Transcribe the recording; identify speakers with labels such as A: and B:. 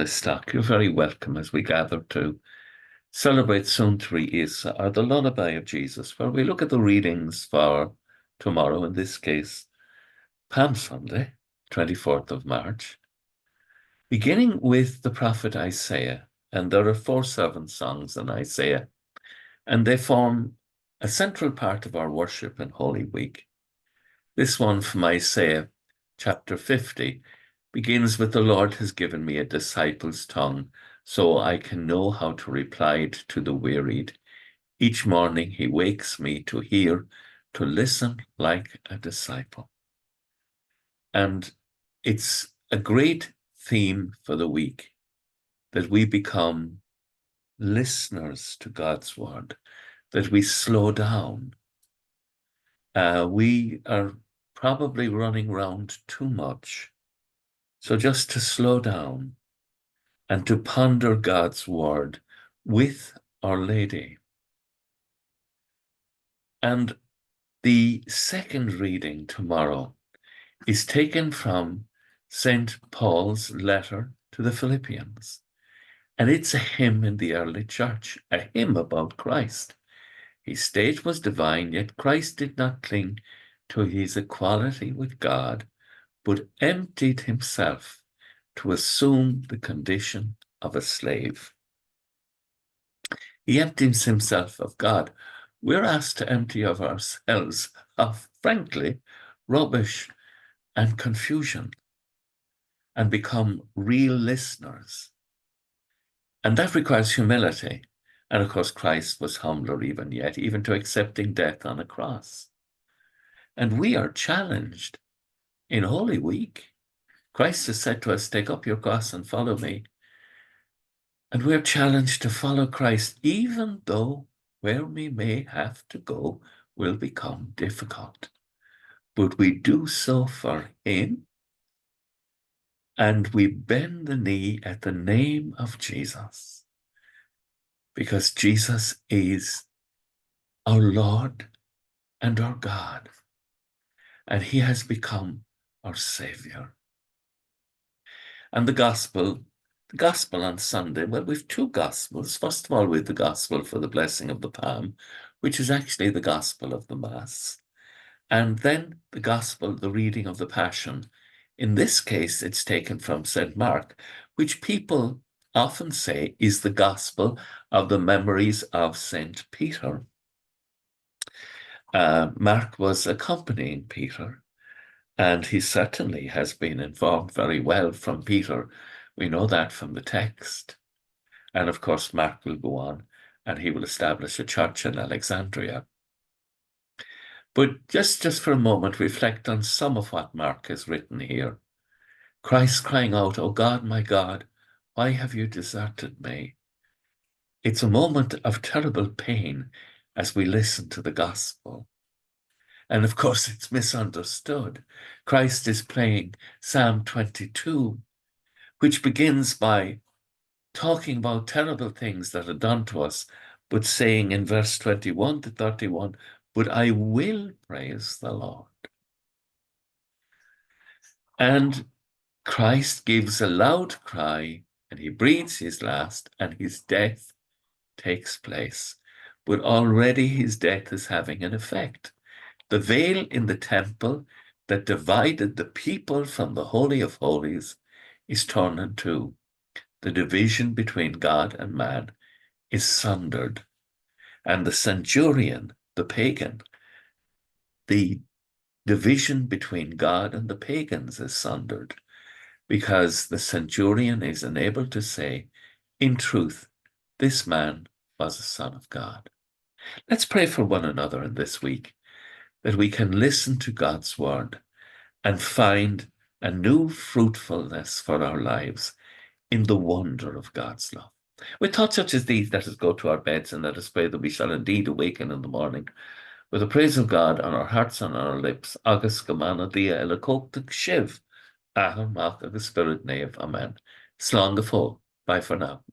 A: Stock, you're very welcome as we gather to celebrate Suantraí Íosa, or the Lullaby of Jesus, where we look at the readings for tomorrow, in this case, Palm Sunday, 24th of March, beginning with the prophet Isaiah. And there are 4 servant songs in Isaiah, and they form a central part of our worship in Holy Week. This one from Isaiah chapter 50 begins with, "The Lord has given me a disciple's tongue, so I can know how to reply to the wearied. Each morning he wakes me to hear, to listen like a disciple." And it's a great theme for the week, that we become listeners to God's word, that we slow down. We are probably running around too much. So just to slow down and to ponder God's word with Our Lady. And the second reading tomorrow is taken from St. Paul's letter to the Philippians. And it's a hymn in the early church, a hymn about Christ. His state was divine, yet Christ did not cling to his equality with God, but emptied himself to assume the condition of a slave. He empties himself of God. We're asked to empty of ourselves of, frankly, rubbish and confusion, and become real listeners. And that requires humility. And of course, Christ was humbler even yet, even to accepting death on a cross. And we are challenged in Holy Week. Christ has said to us, "Take up your cross and follow me." And we're challenged to follow Christ, even though where we may have to go will become difficult. But we do so for him, and we bend the knee at the name of Jesus, because Jesus is our Lord and our God, and he has become our Savior. And the gospel on Sunday, well, we've 2 gospels. First of all, we have the gospel for the blessing of the palm, which is actually the gospel of the Mass. And then the gospel, the reading of the Passion. In this case, it's taken from St. Mark, which people often say is the gospel of the memories of St. Peter. Mark was accompanying Peter, and he certainly has been informed very well from Peter. We know that from the text. And of course, Mark will go on and he will establish a church in Alexandria. But just for a moment, reflect on some of what Mark has written here. Christ crying out, "O God, my God, why have you deserted me?" It's a moment of terrible pain as we listen to the gospel. And of course, it's misunderstood. Christ is playing Psalm 22, which begins by talking about terrible things that are done to us, but saying in verse 21 to 31, "But I will praise the Lord." And Christ gives a loud cry, and he breathes his last, and his death takes place. But already his death is having an effect. The veil in the temple that divided the people from the Holy of Holies is torn in two. The division between God and man is sundered. And the centurion, the pagan, the division between God and the pagans is sundered, because the centurion is unable to say, in truth, this man was a son of God. Let's pray for one another in this week, that we can listen to God's word and find a new fruitfulness for our lives in the wonder of God's love. With thoughts such as these, let us go to our beds and let us pray that we shall indeed awaken in the morning with the praise of God on our hearts and on our lips. Agus gemana dia elakoktuk shiv, aham ach agus spirit nave. Amen. Slán go fóill. Bye for now.